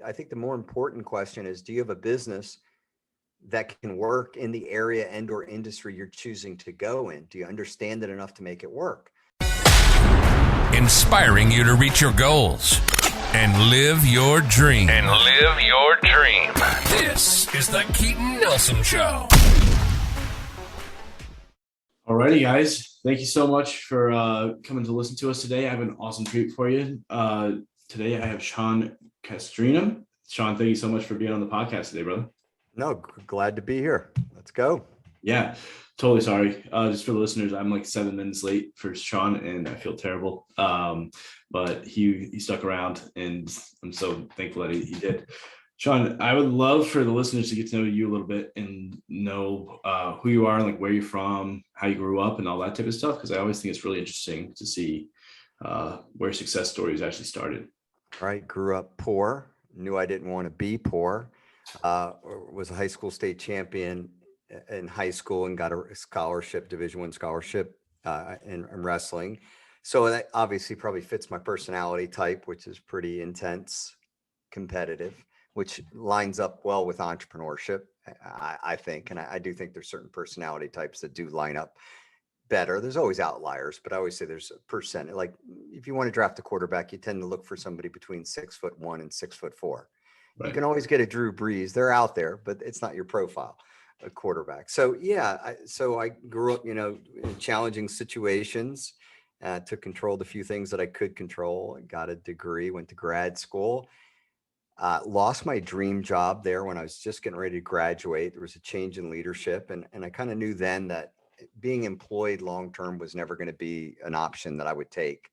I think the more important question is, do you have a business that can work in the area and or industry you're choosing to go in? Do you understand it enough to make it work? Inspiring you to reach your goals and live your dream. This is the Keaton Nelson Show. Alrighty, guys. Thank you so much for coming to listen to us today. I have an awesome treat for you. Today I have Sean Castrina. Sean, thank you so much for being on the podcast today, brother. No, glad to be here. Let's go. Yeah, totally sorry. Just for the listeners, I'm like 7 minutes late for Sean, and I feel terrible. But he stuck around, and I'm so thankful that he did. Sean, I would love for the listeners to get to know you a little bit and know who you are, like where you're from, how you grew up, and all that type of stuff, because I always think it's really interesting to see where success stories actually started. Right. Grew up poor, knew I didn't want to be poor, was a high school state champion in high school and got a scholarship, Division I scholarship in wrestling. So that obviously probably fits my personality type, which is pretty intense, competitive, which lines up well with entrepreneurship, I think. And I do think there's certain personality types that do line up better. There's always outliers, but I always say there's a percent. Like if you want to draft a quarterback, you tend to look for somebody between 6'1" and 6'4". Right. You can always get a Drew Brees. They're out there, but it's not your profile, a quarterback. So yeah, I grew up, in challenging situations, took control of the few things that I could control. I got a degree, went to grad school. Lost my dream job there when I was just getting ready to graduate. There was a change in leadership, and I kind of knew then that being employed long-term was never going to be an option that I would take.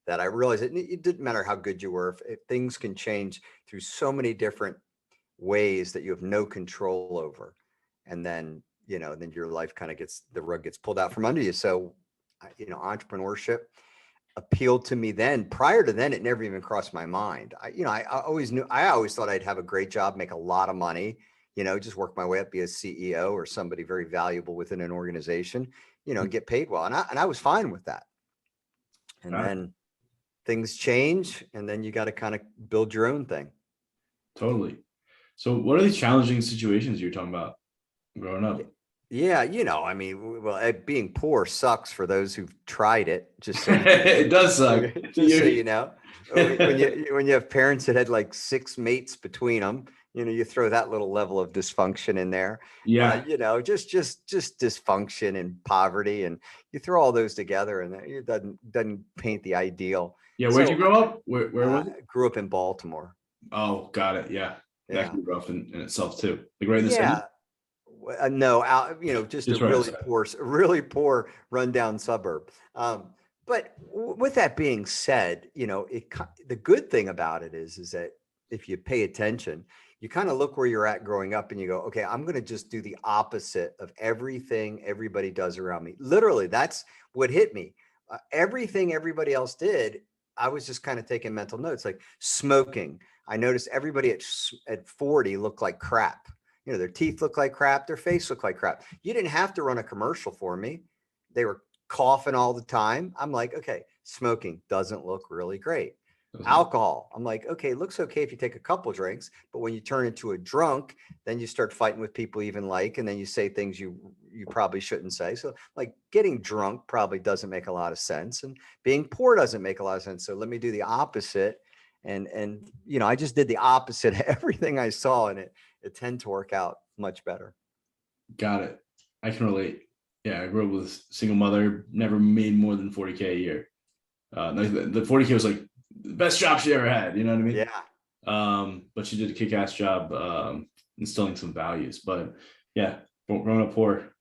That I realized it didn't matter how good you were. If things can change through so many different ways that you have no control over. And then, then your life kind of the rug gets pulled out from under you. So, entrepreneurship appealed to me then. Prior to then, it never even crossed my mind. I always thought I'd have a great job, make a lot of money, just work my way up, be a CEO or somebody very valuable within an organization, and get paid well. And I was fine with that. And then things change, and then you got to kind of build your own thing. Totally. So what are these challenging situations you're talking about growing up? Yeah, being poor sucks for those who've tried it. Just so it does suck. Just so you know, when you have parents that had like 6 mates between them, you throw that little level of dysfunction in there. Yeah. Just dysfunction and poverty, and you throw all those together, and it doesn't paint the ideal. Yeah. Where'd you grow up? Where was it? Grew up in Baltimore. Oh, got it. Yeah. That can be rough in itself too. Like right in the city? No, just a really poor rundown suburb. But with that being said, the good thing about it is that if you pay attention, you kind of look where you're at growing up and you go, okay, I'm going to just do the opposite of everything everybody does around me. Literally, that's what hit me. Everything everybody else did, I was just kind of taking mental notes, like smoking. I noticed everybody at 40 looked like crap. Their teeth look like crap. Their face looked like crap. You didn't have to run a commercial for me. They were coughing all the time. I'm like, okay, smoking doesn't look really great. Alcohol. I'm like, okay, it looks okay if you take a couple drinks, but when you turn into a drunk, then you start fighting with people you even like, and then you say things you probably shouldn't say. So like getting drunk probably doesn't make a lot of sense, and being poor doesn't make a lot of sense. So let me do the opposite. And I just did the opposite of everything I saw, and it tended to work out much better. Got it. I can relate. Yeah, I grew up with a single mother, never made more than 40K a year. The 40K was like the best job she ever had. You know what I mean? Yeah. But she did a kick-ass job instilling some values. But yeah, growing up poor,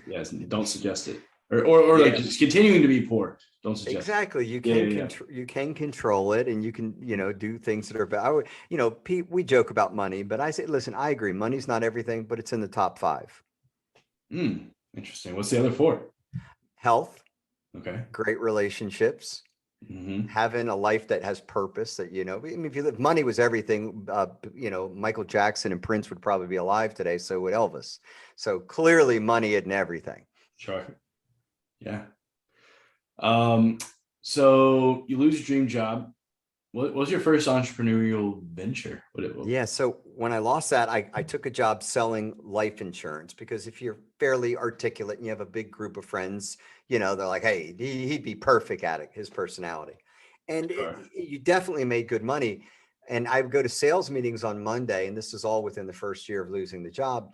yes, don't suggest it. Or like just continuing to be poor. Don't suggest exactly. You can control it, and you can, do things that are, Pete, we joke about money, but I say, listen, I agree. Money's not everything, but it's in the top 5. Interesting. What's the other 4? Health. Okay. Great relationships. Mm-hmm. Having a life that has purpose that, if money was everything, Michael Jackson and Prince would probably be alive today. So would Elvis. So clearly money isn't everything. Sure. Yeah. So you lose your dream job What was your first entrepreneurial venture? Yeah. So when I lost that, I took a job selling life insurance, because if you're fairly articulate and you have a big group of friends, they're like, hey, he'd be perfect at it, his personality. And Sure. you definitely made good money. And I would go to sales meetings on Monday, and this is all within the first year of losing the job.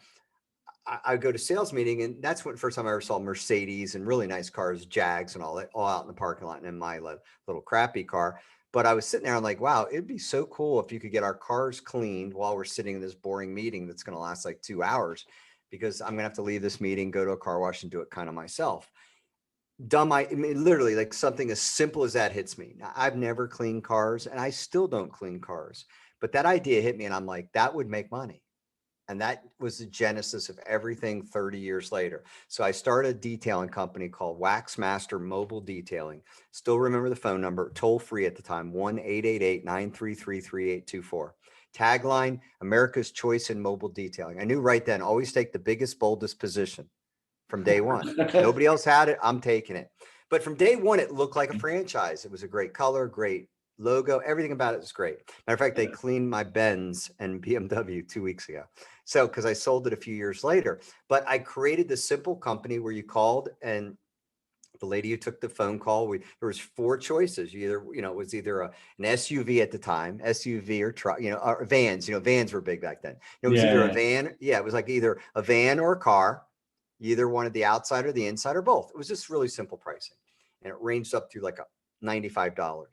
I would go to sales meeting, and that's when first time I ever saw Mercedes and really nice cars, Jags and all that, all out in the parking lot, and in my little crappy car. But I was sitting there, I'm like, wow, it'd be so cool if you could get our cars cleaned while we're sitting in this boring meeting that's going to last like 2 hours, because I'm going to have to leave this meeting, go to a car wash, and do it kind of myself. I mean, literally, like something as simple as that hits me. Now, I've never cleaned cars, and I still don't clean cars, but that idea hit me, and I'm like, that would make money. And that was the genesis of everything 30 years later. So I started a detailing company called Wax Master Mobile Detailing. Still remember the phone number, toll free at the time, 1-888-933-3824. Tagline, America's choice in mobile detailing. I knew right then, always take the biggest, boldest position from day one. Nobody else had it, I'm taking it. But from day one, it looked like a franchise. It was a great color, great logo, everything about it was great. Matter of fact, they cleaned my Benz and BMW 2 weeks ago. So, because I sold it a few years later, but I created this simple company where you called, and the lady who took the phone call, there was four choices. It was either an SUV at the time, SUV or truck, or vans. Vans were big back then. It was either a van. Yeah, it was like either a van or a car. You either wanted the outside or the inside or both. It was just really simple pricing, and it ranged up to like $95.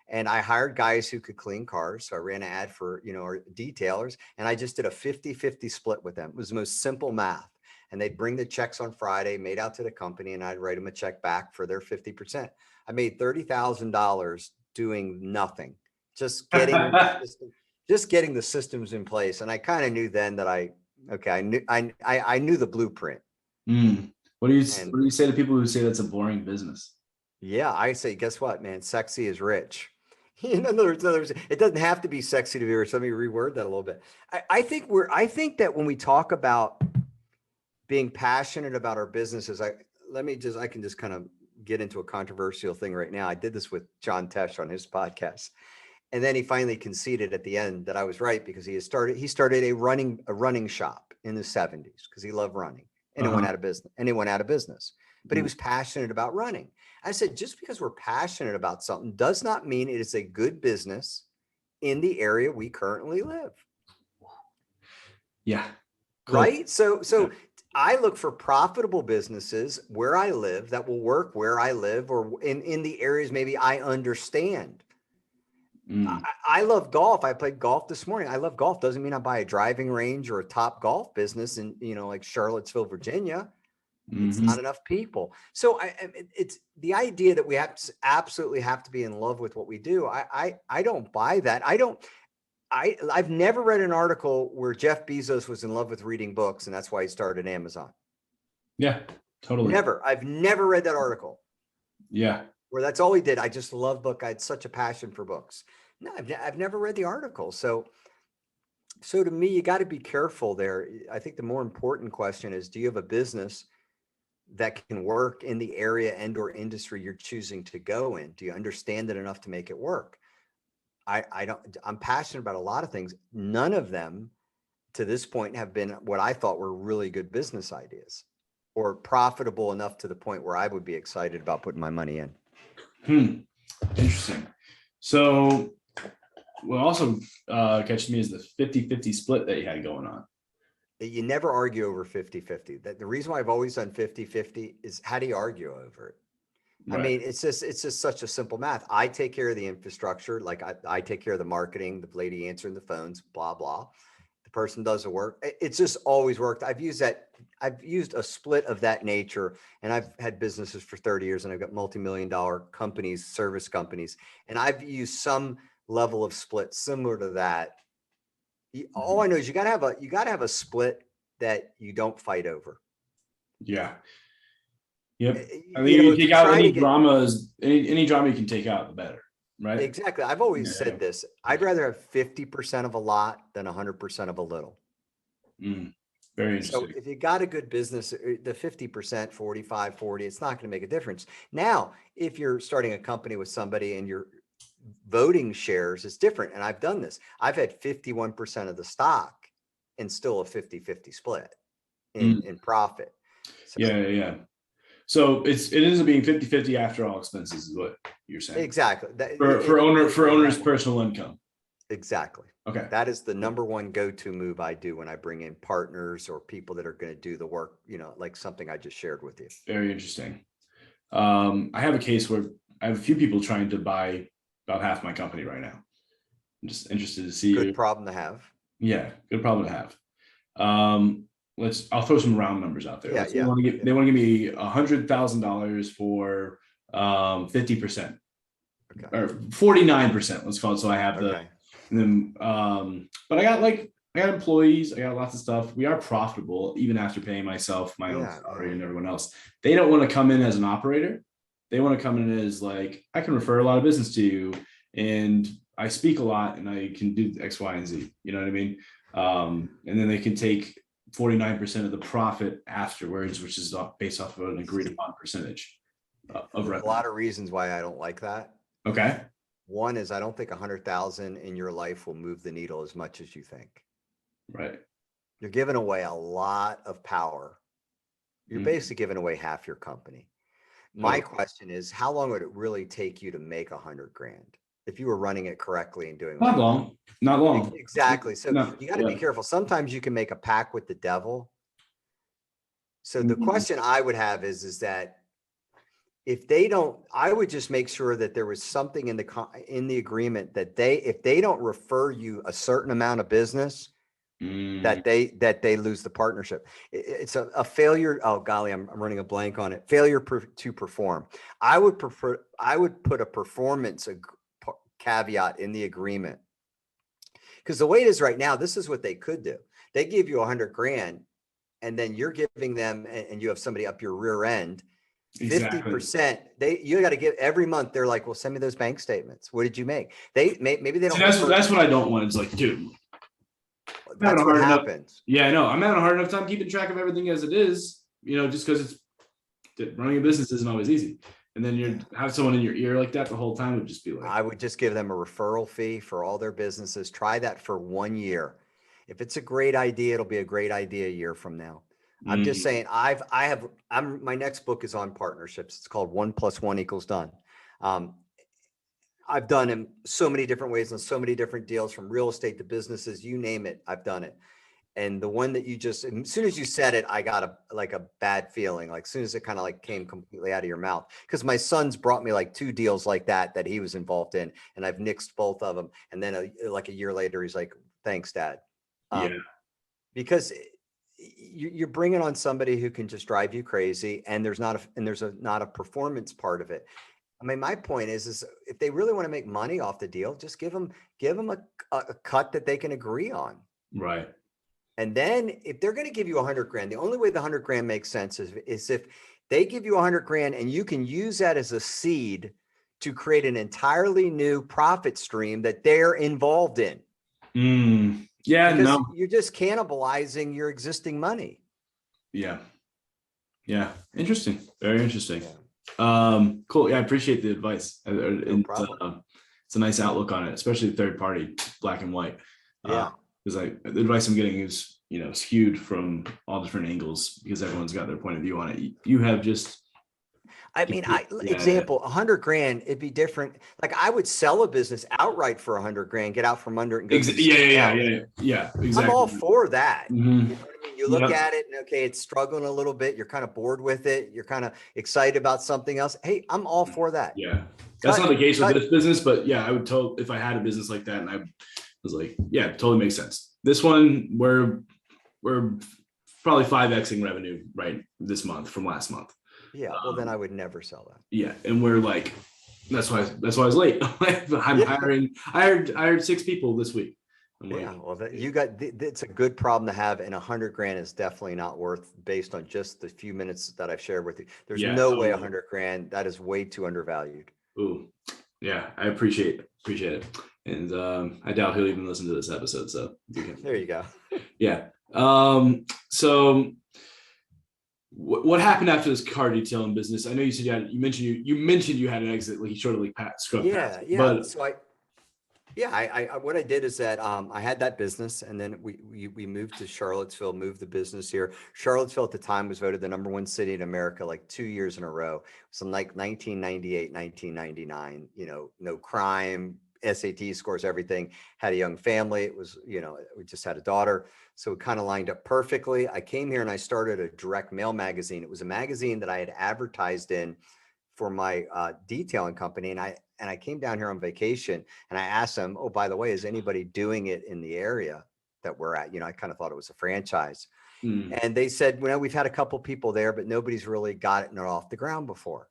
And I hired guys who could clean cars. So I ran an ad for, our detailers, and I just did a 50-50 split with them. It was the most simple math. And they'd bring the checks on Friday, made out to the company, and I'd write them a check back for their 50%. I made $30,000 doing nothing, just getting the systems in place. And I kind of knew then that I knew the blueprint. What do you say to people who say that's a boring business? Yeah, I say, guess what, man? Sexy is rich. In other words, it doesn't have to be sexy to be rich. Let me reword that a little bit. I think that when we talk about being passionate about our businesses, I can just kind of get into a controversial thing right now. I did this with John Tesh on his podcast. And then he finally conceded at the end that I was right, because he started a running shop in the 70s because he loved running, and it went out of business. But he was passionate about running. I said, just because we're passionate about something does not mean it is a good business in the area we currently live. Yeah. Right. So I look for profitable businesses where I live that will work where I live, or in the areas maybe I understand. I love golf. I played golf this morning. I love golf. Doesn't mean I buy a driving range or a top golf business in, like Charlottesville, Virginia. It's not enough people. So it's the idea that we absolutely have to be in love with what we do. I don't buy that. I've never read an article where Jeff Bezos was in love with reading books, and that's why he started Amazon. Yeah, totally. I've never read that article. Yeah. Where that's all he did. I just love book. I had such a passion for books. No, I've never read the article. So to me, you got to be careful there. I think the more important question is, do you have a business that can work in the area and or industry you're choosing to go in? Do you understand it enough to make it work? I'm passionate about a lot of things. None of them to this point have been what I thought were really good business ideas or profitable enough to the point where I would be excited about putting my money in. Interesting. So what also catches me is the 50-50 split that you had going on. You never argue over 50-50. The reason why I've always done 50-50 is, how do you argue over it? Right. I mean, it's just such a simple math. I take care of the infrastructure. Like I take care of the marketing, the lady answering the phones, blah, blah. The person does the work. It's just always worked. I've used a split of that nature, and I've had businesses for 30 years, and I've got multi-million-dollar companies, service companies, and I've used some level of split similar to that. All I know is you got to have a split that you don't fight over. Yeah. Yep. I mean, you take out any dramas, any drama you can take out, the better, right? Exactly. I've always said this. I'd rather have 50% of a lot than 100% of a little. Very interesting. So if you got a good business, the 50%, 45, 40, it's not going to make a difference. Now, if you're starting a company with somebody and you're voting shares is different. And I've done this. I've had 51% of the stock and still a 50-50 split in profit. So, Yeah. So it ends up being 50-50 after all expenses is what you're saying. exactly. For owner's personal income. Exactly. Okay. That is the number one go-to move I do when I bring in partners or people that are going to do the work, like something I just shared with you. Very interesting. I have a case where I have a few people trying to buy about half my company right now. I'm just interested to see. Good problem to have. Yeah, good problem to have. I'll throw some round numbers out there. Yeah, They want to give me $100,000 for 50%. Okay. Or 49%, let's call it. So I have Okay. and then but I got employees, I got lots of stuff. We are profitable even after paying myself my own salary and everyone else. They don't want to come in as an operator. They want to come in as like, I can refer a lot of business to you and I speak a lot and I can do X, Y, and Z. You know what I mean? And then they can take 49% of the profit afterwards, which is based off of an agreed upon percentage of revenue. A lot of reasons why I don't like that. Okay. One is I don't think 100,000 in your life will move the needle as much as you think. Right. You're giving away a lot of power. You're basically giving away half your company. My question is, how long would it really take you to make 100 grand if you were running it correctly and doing Not long. Exactly. So you got to be Yeah. careful. Sometimes you can make a pact with the devil. So the question I would have is that if they don't, I would just make sure that there was something in the agreement that if they don't refer you a certain amount of business, that they lose the partnership. It's a failure. Oh golly, I'm running a blank on it. Failure to perform. I would put a performance caveat in the agreement, because the way it is right now, this is what they could do. They give you 100 grand, and then you're giving them, and you have somebody up your rear end. 50%. You got to give every month. They're like, well, send me those bank statements. What did you make? Maybe they don't. That's what I don't want. It's like, dude, that's what happens. Yeah, I know. I'm having a hard enough time keeping track of everything as it is, just because running a business isn't always easy. And then you have someone in your ear like that the whole time would just be like, I would just give them a referral fee for all their businesses. Try that for 1 year. If it's a great idea, it'll be a great idea a year from now. I'm just saying, my next book is on partnerships. It's called 1 + 1 = Done. I've done in so many different ways on so many different deals, from real estate to businesses, you name it. I've done it. And the one that as soon as you said it, I got a bad feeling. Like as soon as it kind of like came completely out of your mouth, because my son's brought me like 2 deals like that he was involved in, and I've nixed both of them. And then like a year later, he's like, thanks, Dad. Because you're bringing on somebody who can just drive you crazy, and there's not a performance part of it. I mean, my point is if they really want to make money off the deal, just give them a cut that they can agree on. Right. And then if they're going to give you 100 grand, the only way the 100 grand makes sense is if they give you 100 grand and you can use that as a seed to create an entirely new profit stream that they're involved in. Yeah, because you're just cannibalizing your existing money. Yeah. Interesting. Very interesting. Yeah. Cool. Yeah, I appreciate the advice. No problem. It's a nice outlook on it, especially third party, black and white. Yeah. Because the advice I'm getting is, skewed from all different angles because everyone's got their point of view on it. You have just, example, 100 grand, it'd be different. Like I would sell a business outright for 100 grand, get out from under it and go. Yeah. Exactly. I'm all for that. Mm-hmm. You know what I mean? You look at it and okay, it's struggling a little bit. You're kind of bored with it. You're kind of excited about something else. Hey, I'm all for that. Yeah. That's not the case with this business, but yeah, I would if I had a business like that and I was like, yeah, totally makes sense. This one, we're probably 5xing revenue right this month from last month. Yeah, well, then I would never sell that. Yeah, and we're like, that's why I was late. I'm hiring. I hired 6 people this week. It's a good problem to have, and 100 grand is definitely not worth, based on just the few minutes that I've shared with you. There's no way 100 grand. That is way too undervalued. Ooh, yeah, I appreciate it, and I doubt he'll even listen to this episode. So there you go. Yeah. So what happened after this car detailing business? I know you said you mentioned you had an exit, like you sort of like scrubbed past Yeah, it. yeah. But So what I did is that I had that business, and then we moved to Charlottesville, moved the business here. Charlottesville at the time was voted the #1 city in America like 2 years in a row. So like 1998, 1999. No crime, SAT scores, everything. Had a young family. It was, we just had a daughter, so it kind of lined up perfectly. I came here and I started a direct mail magazine. It was a magazine that I had advertised in for my detailing company, and I came down here on vacation, and I asked them, oh, by the way, is anybody doing it in the area that we're at? I kind of thought it was a franchise. And they said, well, we've had a couple people there, but nobody's really got it off the ground before.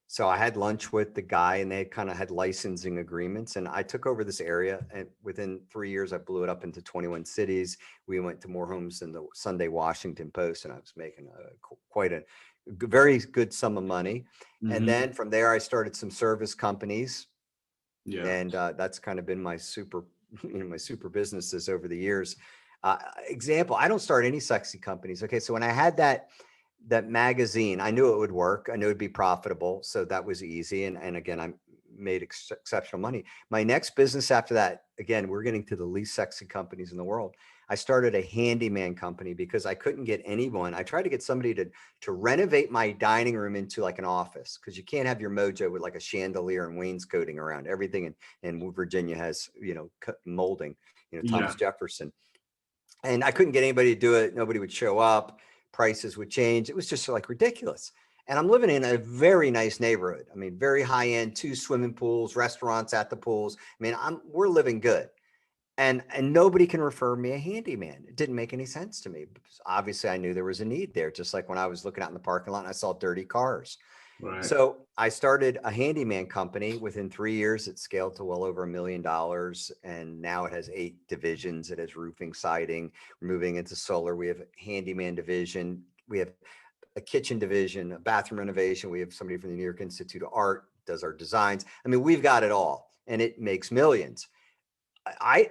So I had lunch with the guy, and they kind of had licensing agreements, and I took over this area, and within 3 years, I blew it up into 21 cities. We went to more homes than the Sunday Washington Post, and I was making quite a very good sum of money. And then from there, I started some service companies, and that's kind of been my super, my super businesses over the years. Example, I don't start any sexy companies. Okay, so when I had that magazine, I knew it would work. I knew it'd be profitable. So that was easy. And again, I made exceptional money. My next business after that, again, we're getting to the least sexy companies in the world. I started a handyman company because I couldn't get anyone. I tried to get somebody to renovate my dining room into like an office, because you can't have your mojo with like a chandelier and wainscoting around everything. And Virginia has, molding, Thomas Jefferson. And I couldn't get anybody to do it. Nobody would show up. Prices would change. It was just like ridiculous. And I'm living in a very nice neighborhood. I mean, very high end, 2 swimming pools, restaurants at the pools. I mean, we're living good. And nobody can refer me a handyman. It didn't make any sense to me, because obviously I knew there was a need there. Just like when I was looking out in the parking lot and I saw dirty cars. Right. So I started a handyman company. Within 3 years, it scaled to well over $1 million. And now it has 8 divisions. It has roofing, siding. We're moving into solar. We have a handyman division. We have a kitchen division, a bathroom renovation. We have somebody from the New York Institute of Art does our designs. I mean, we've got it all, and it makes millions.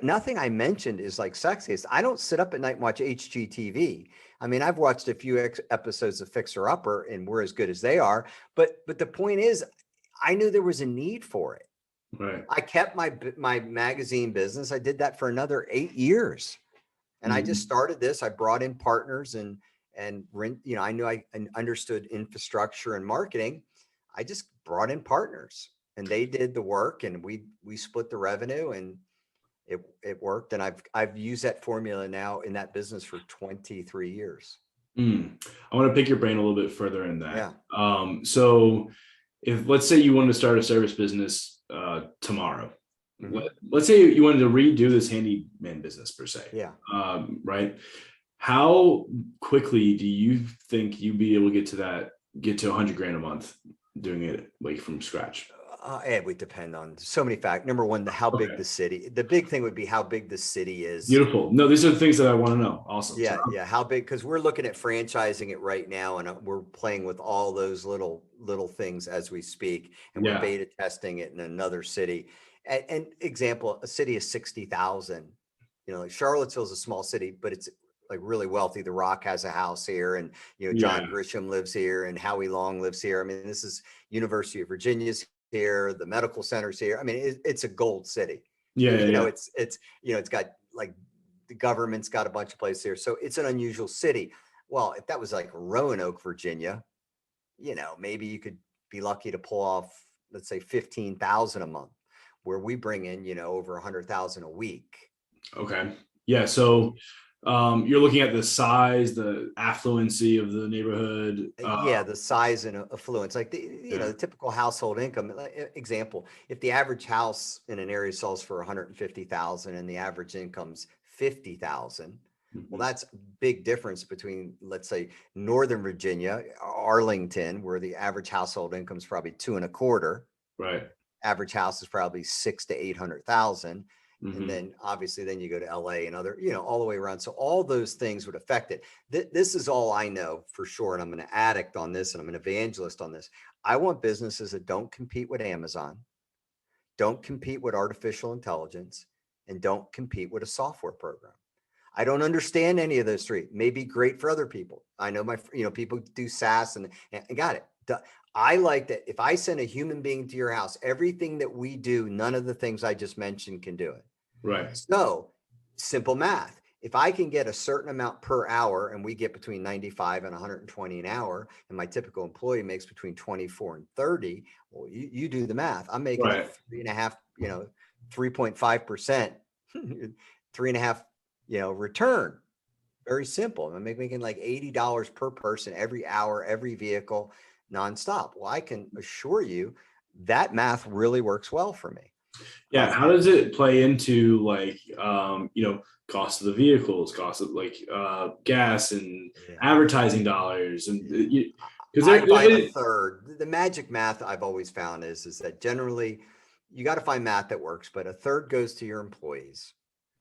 Nothing I mentioned is like sexiest. I don't sit up at night and watch HGTV. I mean, I've watched a few episodes of Fixer Upper, and we're as good as they are. But the point is, I knew there was a need for it. Right. I kept my magazine business. I did that for another 8 years, and I just started this. I brought in partners and I knew I understood infrastructure and marketing. I just brought in partners, and they did the work, and we split the revenue, and it worked. And I've used that formula now in that business for 23 years. I want to pick your brain a little bit further in that. Yeah. So if, let's say you wanted to start a service business tomorrow, let's say you wanted to redo this handyman business per se. Yeah. Right. How quickly do you think you'd be able to get to 100 grand a month doing it like from scratch? It would depend on so many factors. Number one, how big the city. The big thing would be how big the city is. Beautiful. No, these are the things that I want to know. Awesome. Yeah, yeah. How big? Because we're looking at franchising it right now, and we're playing with all those little things as we speak, and we're beta testing it in another city. And example, a city of 60,000. Like Charlottesville's a small city, but it's like really wealthy. The Rock has a house here, and John Grisham lives here, and Howie Long lives here. I mean, this is University of Virginia's here, the medical center's here. I mean, it's a gold city. It's got like the government's got a bunch of places here, so it's an unusual city. Well, if that was like Roanoke, Virginia, maybe you could be lucky to pull off, let's say 15,000 a month, where we bring in over 100,000 a week. Okay. Yeah. So you're looking at the size, the affluency of the neighborhood. The size and affluence, like the typical household income. Example: if the average house in an area sells for 150,000 and the average income's 50,000, well, that's a big difference between, let's say, Northern Virginia, Arlington, where the average household income is probably 2.25. Right. Average house is probably 600,000 to 800,000. And then obviously then you go to LA and other, all the way around. So all those things would affect it. This is all I know for sure. And I'm an addict on this, and I'm an evangelist on this. I want businesses that don't compete with Amazon, don't compete with artificial intelligence, and don't compete with a software program. I don't understand any of those three. May be great for other people. I know people do SaaS and got it. I like that if I send a human being to your house, everything that we do, none of the things I just mentioned can do it. Right. So simple math. If I can get a certain amount per hour and we get between 95 and 120 an hour, and my typical employee makes between 24 and 30, well, you do the math. I'm making Right. 3.5%, 3.5, return. Very simple. I'm making like $80 per person every hour, every vehicle, nonstop. Well, I can assure you that math really works well for me. Yeah. How does it play into like, cost of the vehicles, cost of like gas and advertising dollars, and because I find a third. The magic math I've always found is that generally you got to find math that works, but a third goes to your employees.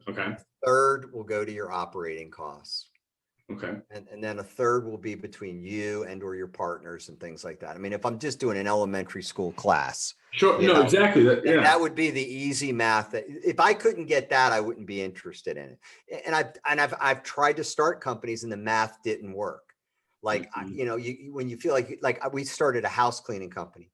Okay. A third will go to your operating costs. Okay. And then a third will be between you and or your partners and things like that. I mean, if I'm just doing an elementary school class. Sure. No, exactly. That would be the easzy math. That if I couldn't get that, I wouldn't be interested in it. And I've tried to start companies and the math didn't work. Like, when you feel like we started a house cleaning company,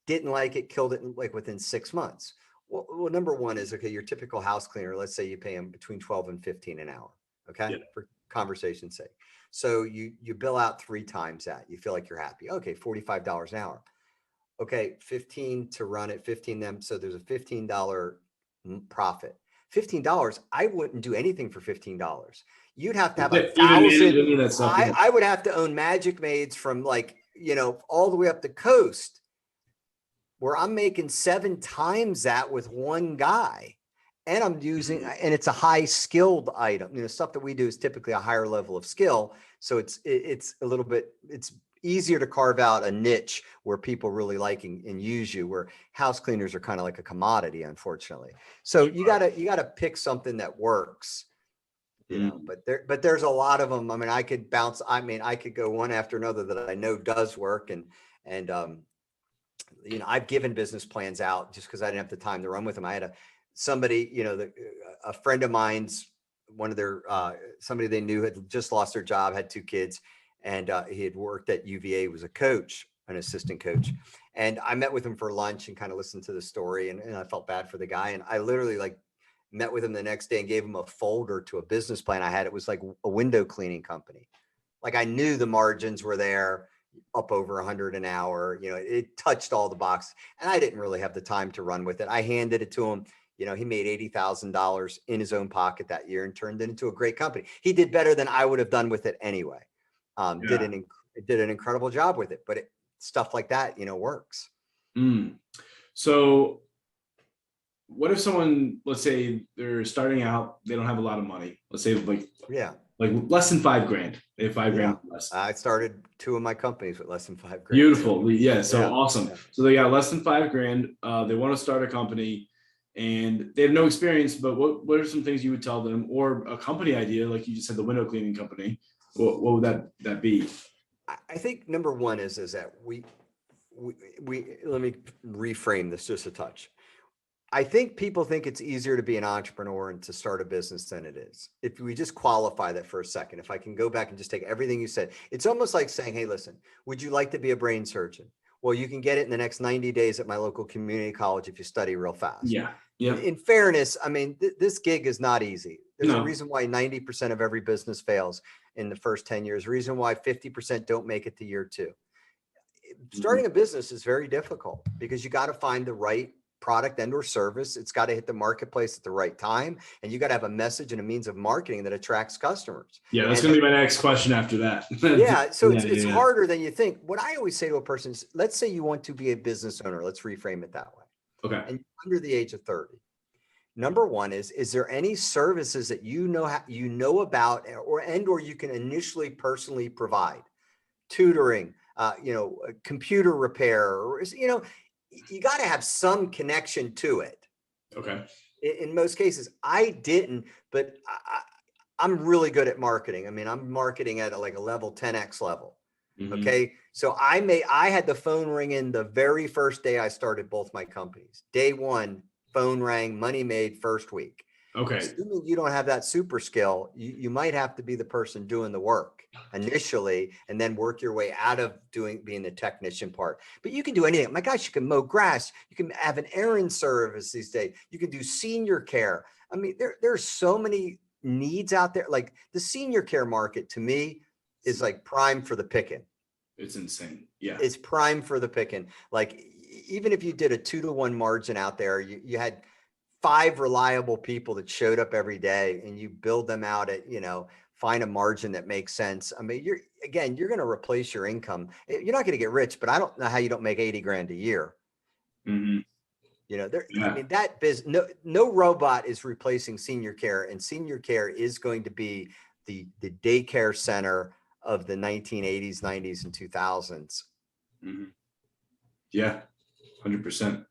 didn't like it, killed it like within 6 months. Well, number one is, okay, your typical house cleaner, let's say you pay them between 12 and 15 an hour. Okay. Yeah. For conversation's sake. So you bill out 3 times that. You feel like you're happy. Okay, $45 an hour. Okay, 15 to run it, 15 them. So there's a $15 profit. $15, I wouldn't do anything for $15. You'd have to have 1,000. I would have to own Magic Maids from all the way up the coast, where I'm making 7 times that with one guy. And I'm using, and it's a high skilled item. Stuff that we do is typically a higher level of skill. So it's a little bit, it's easier to carve out a niche where people really like and use you, where house cleaners are kind of like a commodity, unfortunately. So you gotta pick something that works, but there's a lot of them. I mean, I could go one after another that I know does work. And I've given business plans out just because I didn't have the time to run with them. I had somebody, a friend of mine's, one of their, somebody they knew had just lost their job, had 2 kids, and he had worked at UVA, was a coach, an assistant coach. And I met with him for lunch and kind of listened to the story. And I felt bad for the guy. And I literally met with him the next day and gave him a folder to a business plan I had. It was like a window cleaning company. Like, I knew the margins were there, up over 100 an hour. It touched all the boxes, and I didn't really have the time to run with it. I handed it to him. He made $80,000 in his own pocket that year and turned it into a great company. He did better than I would have done with it anyway. Did an incredible job with it, but stuff like that, works. So what if someone, let's say they're starting out, they don't have a lot of money. Let's say like less than $5,000. They have $5,000 less. I started 2 of my companies with less than $5,000. Beautiful. Yeah. So awesome. Yeah. So they got less than $5,000. They want to start a company and they have no experience, but what are some things you would tell them, or a company idea? Like you just said, the window cleaning company. What would that be? I think number one is that we let me reframe this just a touch. I think people think it's easier to be an entrepreneur and to start a business than it is. If we just qualify that for a second, if I can go back and just take everything you said, it's almost like saying, hey, listen, would you like to be a brain surgeon? Well, you can get it in the next 90 days at my local community college if you study real fast. Yeah. In fairness, I mean, this gig is not easy. There's a reason why 90% of every business fails in the first 10 years, reason why 50% don't make it to year 2. Starting a business is very difficult because you got to find the right product and or service. It's got to hit the marketplace at the right time. And you got to have a message and a means of marketing that attracts customers. Yeah, that's going to be my next question after that. So it's harder than you think. What I always say to a person is, let's say you want to be a business owner. Let's reframe it that way. Okay. And you're under the age of 30. Number one is there any services that you know about or you can initially personally provide? Tutoring, computer repair, or you got to have some connection to it. Okay. In most cases, I didn't, but I'm really good at marketing. I mean, I'm marketing at a level 10x level. Mm-hmm. Okay. So I had the phone ring in the very first day I started both my companies. Day 1, phone rang, money made first week. Okay. Assuming you don't have that super skill, you might have to be the person doing the work initially and then work your way out of being the technician part. But you can do anything. My gosh, you can mow grass. You can have an errand service these days. You can do senior care. I mean, there's so many needs out there. Like the senior care market to me is like prime for the picking. It's insane. Yeah. It's prime for the picking. Like even if you did a 2-to-1 margin out there, you had 5 reliable people that showed up every day and you build them out at, find a margin that makes sense. I mean, you're going to replace your income. You're not going to get rich, but I don't know how you don't make 80 grand a year. Mm-hmm. I mean, that business, no robot is replacing senior care, and senior care is going to be the daycare center of the 1980s, 90s, and 2000s. Mm-hmm. Yeah, 100%.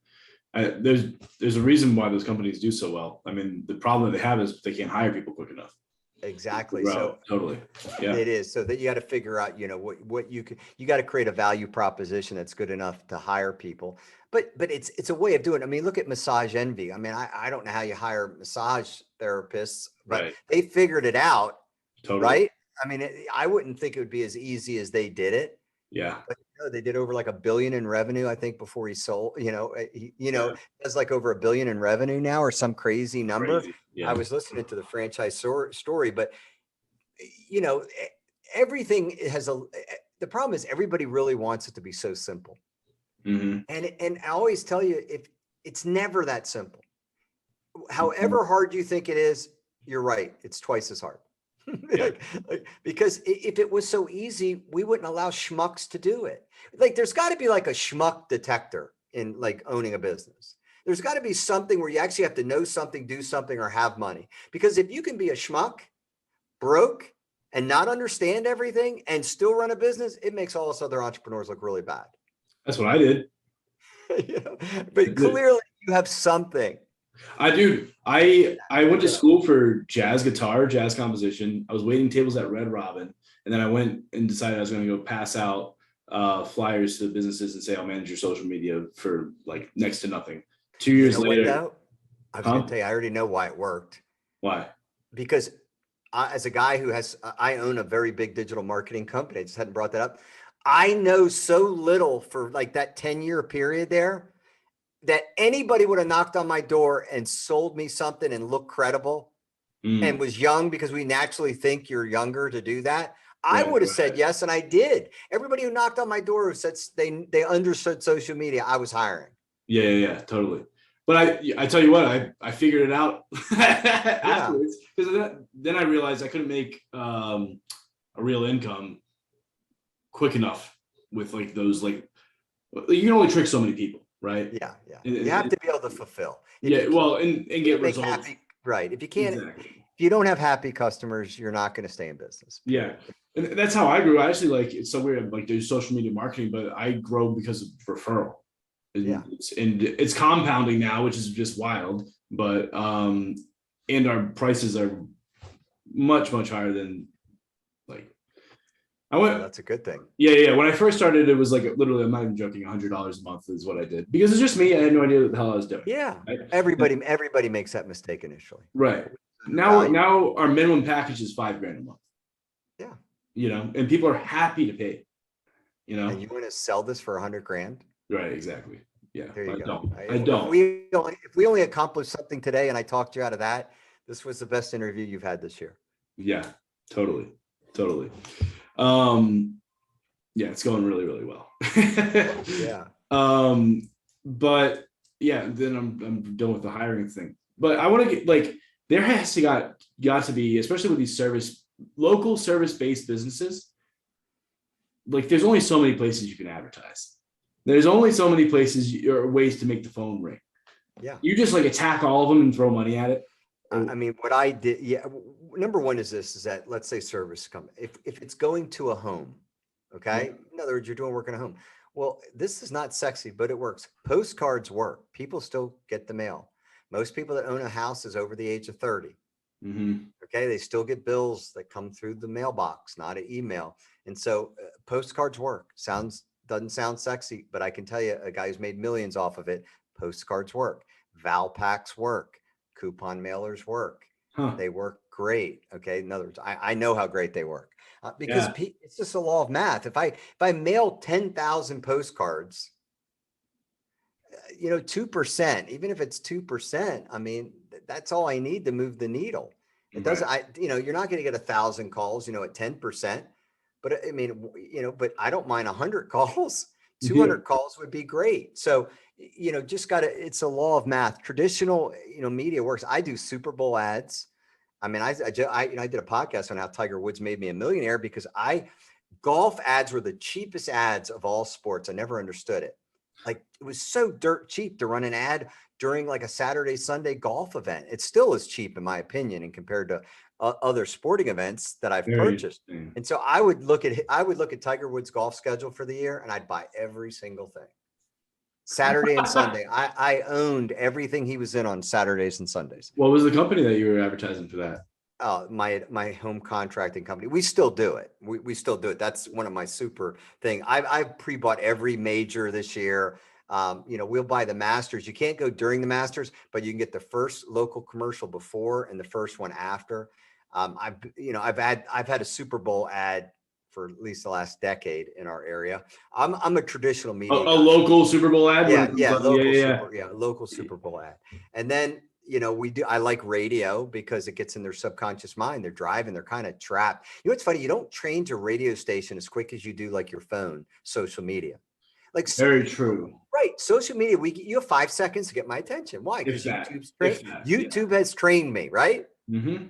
There's a reason why those companies do so well. I mean, the problem that they have is they can't hire people quick enough. Exactly. So totally. Yeah. It is. So that you got to figure out, what you got to create a value proposition that's good enough to hire people. But it's a way of doing it. I mean, look at Massage Envy. I mean, I don't know how you hire massage therapists, but Right. they figured it out. Totally. Right. I mean, I wouldn't think it would be as easy as they did it. Yeah. But they did over like $1 billion in revenue, I think, before he sold. Does like over $1 billion in revenue now, or some crazy number. Crazy. Yeah. I was listening to the franchise story, but everything the problem is everybody really wants it to be so simple. Mm-hmm. And I always tell you, if it's never that simple, however hard you think it is, you're right. It's twice as hard. Yeah. Because if it was so easy, we wouldn't allow schmucks to do it. Like there's got to be like a schmuck detector in like owning a business. There's got to be something where you actually have to know something, do something, or have money. Because if you can be a schmuck, broke, and not understand everything and still run a business, it makes all us other entrepreneurs look really bad. That's what I did. But clearly you have something. I went to school for jazz guitar, jazz composition. I was waiting tables at Red Robin, and then I went and decided I was going to go pass out flyers to the businesses and say I'll manage your social media for like next to nothing. 2 years later, I was going to tell you, I already know why it worked. Why? Because as a guy who I own a very big digital marketing company. I just hadn't brought that up. I know so little for like that 10-year period there that anybody would have knocked on my door and sold me something and looked credible and was young, because we naturally think you're younger to do that. I would have said yes, and I did. Everybody who knocked on my door who said they understood social media, I was hiring. Yeah, totally. But I tell you what, I figured it out afterwards, because then I realized I couldn't make a real income quick enough with like those, like you can only trick so many people, right? Yeah. You have to be able to fulfill. And get results. Happy, right. If you can't, exactly. If you don't have happy customers, you're not going to stay in business. Yeah. And that's how I grew. I actually, like, it's so weird. Like, there's social media marketing, but I grow because of referral. And it's compounding now, which is just wild. But and our prices are much, much higher than like that's a good thing. Yeah. When I first started, it was like literally, I'm not even joking, $100 a month is what I did, because it's just me. I had no idea what the hell I was doing. Yeah. Right? Everybody makes that mistake initially. Right. Now our minimum package is $5,000 a month. Yeah. And people are happy to pay. And you want to sell this for $100,000? Right. Exactly. Yeah. There you go. I don't. If we only accomplished something today and I talked you out of that, this was the best interview you've had this year. Yeah, totally. Yeah, it's going really, really well. Yeah. But yeah, then I'm done with the hiring thing. But I want to get, like, there has to got to be, especially with these local service-based businesses, like there's only so many places you can advertise. There's only so many places or ways to make the phone ring. Yeah. You just like attack all of them and throw money at it. I mean, what I did, number one is that, let's say service company, if it's going to a home, okay? In other words, you're doing work in a home. Well, this is not sexy, but it works. Postcards work. People still get the mail. Most people that own a house is over the age of 30. Mm-hmm. Okay. They still get bills that come through the mailbox, not an email. And so postcards work. Doesn't sound sexy, but I can tell you, a guy who's made millions off of it, postcards work. Val packs work. Coupon mailers work. Huh. They work great. Okay. In other words, I know how great they work because Yeah. it's just a law of math. If I mail 10,000 postcards, 2%, even if it's 2%, I mean, that's all I need to move the needle. It doesn't, you're not going to get 1,000 calls, at 10%, but I mean, but I don't mind 100 calls. 200 calls would be great. So, just it's a law of math. Traditional, media works. I do Super Bowl ads. I mean, I did a podcast on how Tiger Woods made me a millionaire because golf ads were the cheapest ads of all sports. I never understood it. Like, it was so dirt cheap to run an ad during like a Saturday, Sunday golf event. It still is cheap in my opinion, and compared to other sporting events that I've purchased. And so I would look at Tiger Woods' golf schedule for the year, and I'd buy every single thing. Saturday and Sunday. I owned everything he was in on Saturdays and Sundays. What was the company that you were advertising for that? My home contracting company. We still do it. We still do it. That's one of my super thing. I've pre-bought every major this year. We'll buy the Masters. You can't go during the Masters, but you can get the first local commercial before and the first one after. I've had a Super Bowl ad for at least the last decade in our area. I'm a traditional media. A local Super Bowl ad. Local Super Bowl ad. And then, I like radio because it gets in their subconscious mind. They're driving, they're kind of trapped. What's funny? You don't change a radio station as quick as you do like your phone, social media. Like, very true. Right. Social media, you have 5 seconds to get my attention. Why? Because YouTube has trained me, right? Mm-hmm.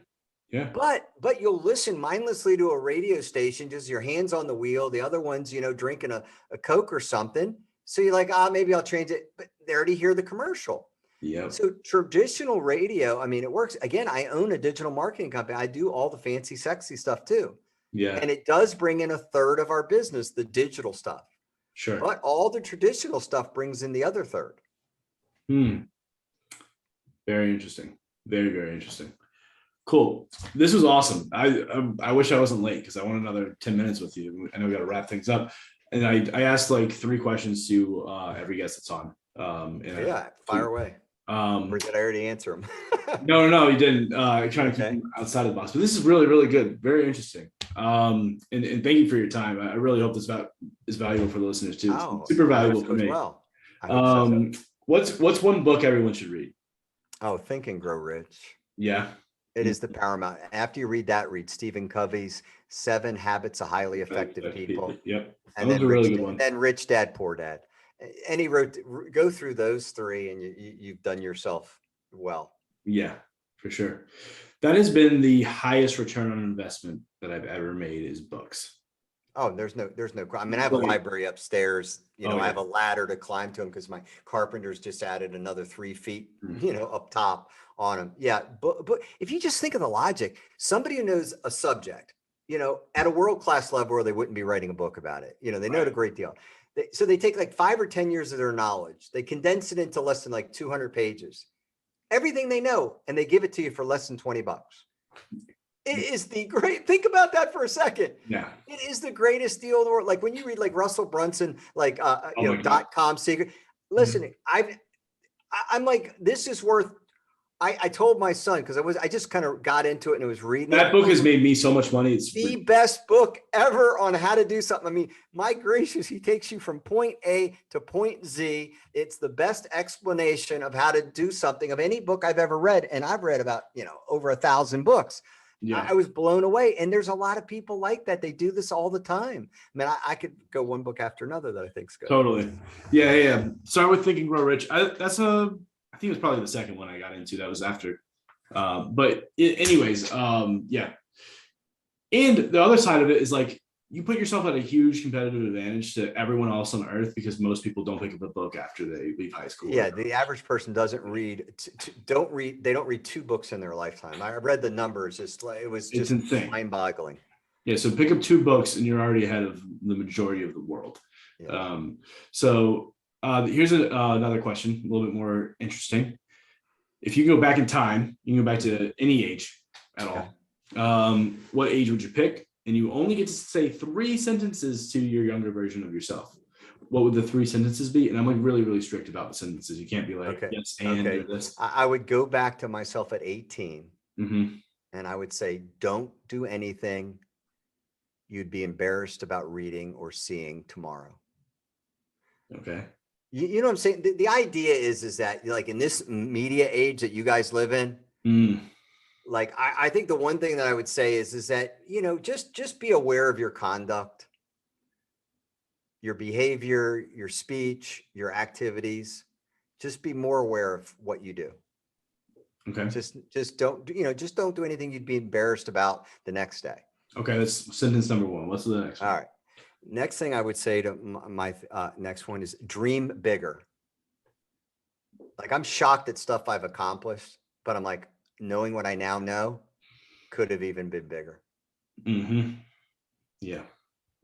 Yeah. But you'll listen mindlessly to a radio station, just your hands on the wheel. The other one's, drinking a Coke or something. So you're like, maybe I'll change it. But they already hear the commercial. Yeah. So traditional radio, I mean, it works. Again, I own a digital marketing company. I do all the fancy, sexy stuff too. Yeah. And it does bring in a third of our business, the digital stuff. Sure. But all the traditional stuff brings in the other third. Very interesting. Very, very interesting. Cool. This was awesome. I wish I wasn't late because I want another 10 minutes with you. I know we got to wrap things up. And I asked like 3 questions to every guest that's on. Fire away. Or did I already answer them? No, you didn't. Trying to keep them outside of the box, but this is really, really good. Very interesting. And thank you for your time. I really hope this is valuable for the listeners too. It's super valuable for me. Well, what's one book everyone should read? Think and Grow Rich. Yeah. It is the paramount. After you read that, read Stephen Covey's 7 Habits of Highly Effective People. Yep. And then really good one. And then Rich Dad, Poor Dad. And he wrote, go through those 3 and you've done yourself well. Yeah, for sure. That has been the highest return on investment that I've ever made is books. Oh, there's no, I mean, I have a library upstairs, I have a ladder to climb to them because my carpenters just added another 3 feet, up top on them. Yeah. But if you just think of the logic, somebody who knows a subject, at a world-class level where they wouldn't be writing a book about it, they know it a great deal. So they take like 5 or 10 years of their knowledge. They condense it into less than like 200 pages, everything they know, and they give it to you for less than $20. It is think about that for a second. Yeah. It is the greatest deal in the world. Like when you read like Russell Brunson, like, .com secret, listen, I'm like, this is worth, I told my son, because I just kind of got into it and I was reading. That book has made me so much money. It's the best book ever on how to do something. I mean, my gracious, he takes you from point A to point Z. It's the best explanation of how to do something of any book I've ever read. And I've read about, over 1,000 books. Yeah. I was blown away. And there's a lot of people like that. They do this all the time. I mean, I could go one book after another that I think's good. Totally. Yeah. Start with Think and Grow Rich. I think it was probably the second one I got into. That was after. Anyways, yeah. And the other side of it is like, you put yourself at a huge competitive advantage to everyone else on earth because most people don't pick up a book after they leave high school. Yeah, the average person doesn't read. They don't read 2 books in their lifetime. I read the numbers. It was just insane, mind-boggling. Yeah, so pick up 2 books and you're already ahead of the majority of the world. Yeah. Here's another question, a little bit more interesting. If you go back in time, you can go back to any age at all. What age would you pick? And you only get to say 3 sentences to your younger version of yourself. what would the 3 sentences be? And I'm like really, really strict about the sentences. You can't be like, Okay. yes, and Okay. or this. I would go back to myself at 18 Mm-hmm. and I would say, don't do anything you'd be embarrassed about reading or seeing tomorrow. Okay. You know what I'm saying? The idea is that like in this media age that you guys live in, Mm, like I think the one thing that I would say is that, just be aware of your conduct, your behavior, your speech, your activities. Just be more aware of what you do. okay. Just don't do anything you'd be embarrassed about the next day. Okay. That's sentence number 1. What's the next one? All right. Next thing I would say to my next one is dream bigger. Like I'm shocked at stuff I've accomplished, but I'm like, knowing what I now know could have even been bigger. Mm-hmm. Yeah.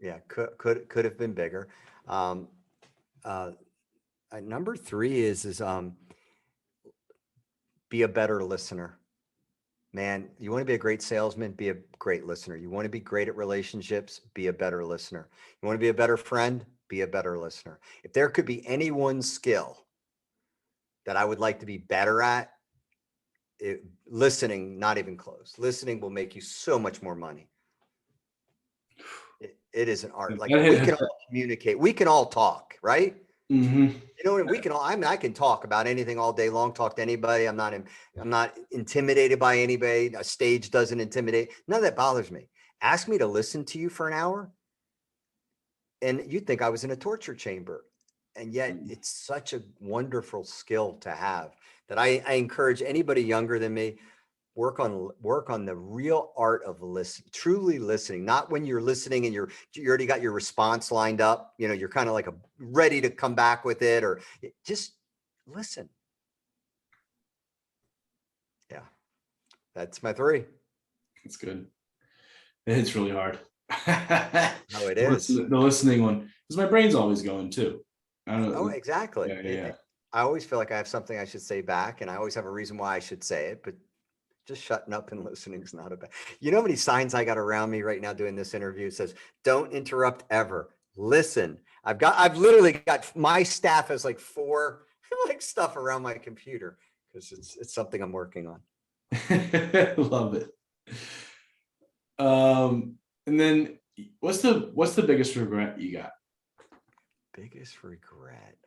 Yeah, could have been bigger. Um, Number 3 is be a better listener. Man, you want to be a great salesman, be a great listener. You want to be great at relationships, be a better listener. You want to be a better friend, be a better listener. If there could be any one skill that I would like to be better at, listening, not even close. Listening will make you so much more money. It is an art. Like we can all communicate, we can all talk, right? Mm-hmm. And we can all, I can talk about anything all day long, talk to anybody. I'm not intimidated by anybody. A stage doesn't intimidate. None of that bothers me. Ask me to listen to you for an hour and you'd think I was in a torture chamber. And yet it's such a wonderful skill to have that I encourage anybody younger than me, work on the real art of truly listening, not when you're listening and you already got your response lined up, you're kind of like ready to come back with it, or just listen. Yeah, that's my 3. That's good. It's really hard. No, it is. The listening one, because my brain's always going too. I don't know. Oh, exactly. Yeah. I always feel like I have something I should say back, and I always have a reason why I should say it, but just shutting up and listening is not a bad. You know how many signs I got around me right now doing this interview? It says, don't interrupt ever. Listen. I've literally got, my staff has like 4 like stuff around my computer because it's something I'm working on. Love it. And then what's the biggest regret you got? Biggest regret.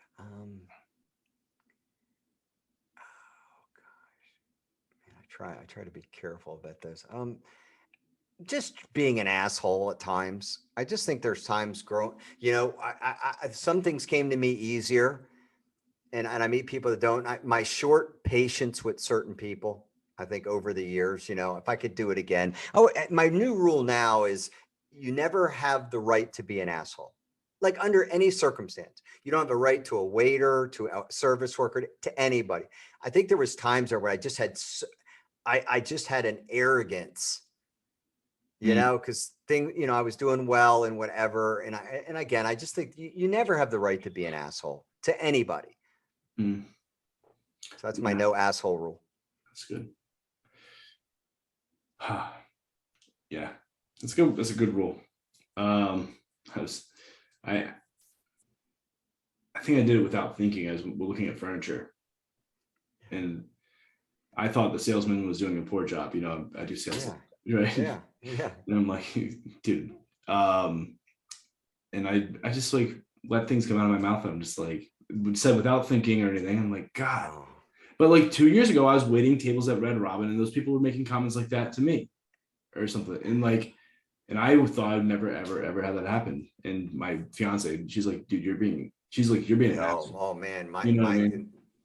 I try to be careful about this. Just being an asshole at times. I just think there's times some things came to me easier, and I meet people that don't. My short patience with certain people, I think over the years, if I could do it again. Oh, my new rule now is you never have the right to be an asshole. Like under any circumstance, you don't have the right to a waiter, to a service worker, to anybody. I think there was times there where I just had an arrogance, because I was doing well and whatever. And again, I just think you never have the right to be an asshole to anybody. Mm. So that's my no asshole rule. That's good. Yeah, that's good. That's a good rule. I think I did it without thinking. I was looking at furniture, and I thought the salesman was doing a poor job. I do sales, right? Yeah. And I'm like, dude. And I just like let things come out of my mouth. I'm just like said without thinking or anything. I'm like, God. But like 2 years ago, I was waiting tables at Red Robin, and those people were making comments like that to me, or something. And I thought I'd never, ever, ever have that happen. And my fiance, she's like, dude, you're being an asshole. Oh man,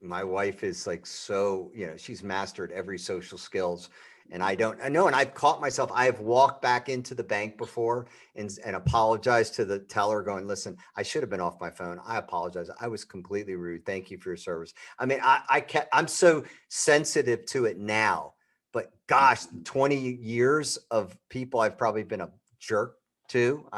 my wife is like, so, she's mastered every social skills. And I know, and I've caught myself, I've walked back into the bank before and apologized to the teller going, listen, I should have been off my phone. I apologize. I was completely rude. Thank you for your service. I mean, I'm so sensitive to it now, but gosh, 20 years of people I've probably been a jerk to,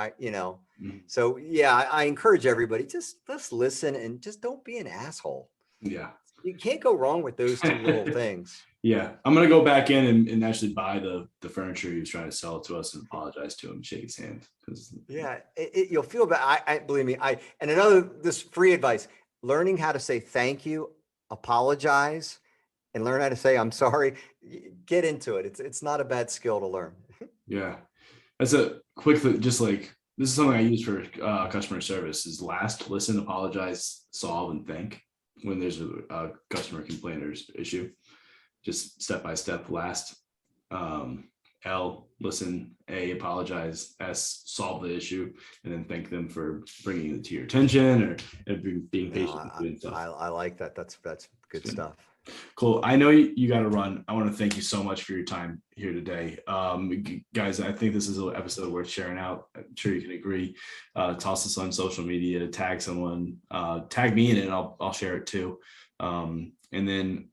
so yeah, I encourage everybody, let's listen and just don't be an asshole. Yeah. You can't go wrong with those 2 little things. Yeah, I'm gonna go back in and actually buy the furniture he was trying to sell it to us and apologize to him and shake his hand because Yeah, you'll feel bad. I believe me. And another, this free advice: learning how to say thank you, apologize, and learn how to say I'm sorry. Get into it. It's not a bad skill to learn. yeah, that's a quick just like this is something I use for customer service is last, listen, apologize, solve, and thank when there's a customer complaint or issue. Just step by step. Last, L, listen, A, apologize, S, solve the issue, and then thank them for bringing it to your attention or being No, patient and doing stuff. I like that. That's good stuff. Cool. I know you got to run. I want to thank you so much for your time here today. Guys, I think this is an episode worth sharing out. I'm sure you can agree. Toss us on social media, tag someone, tag me in it, and I'll share it too. And then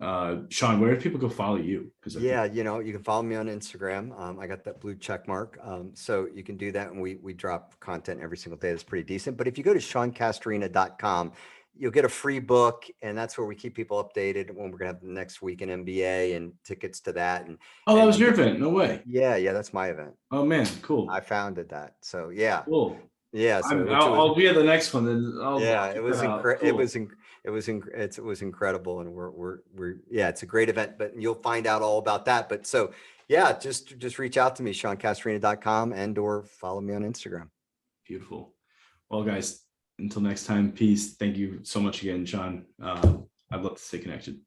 Sean, where do people go follow you? Yeah, you can follow me on Instagram. I got that blue check mark. So you can do that. And we drop content every single day. That's pretty decent. But if you go to SeanCastrina.com, you'll get a free book. And that's where we keep people updated when we're going to have the next week in MBA and tickets to that. That was your event. No way. Yeah, that's my event. Oh man, cool. I founded that. So yeah. Cool. Yeah. So I'll be at the next one. Then it was incredible. And we're it's a great event, but you'll find out all about that. But so, yeah, just reach out to me, SeanCastrina.com or follow me on Instagram. Beautiful. Well, guys, until next time, peace. Thank you so much again, Sean. I'd love to stay connected.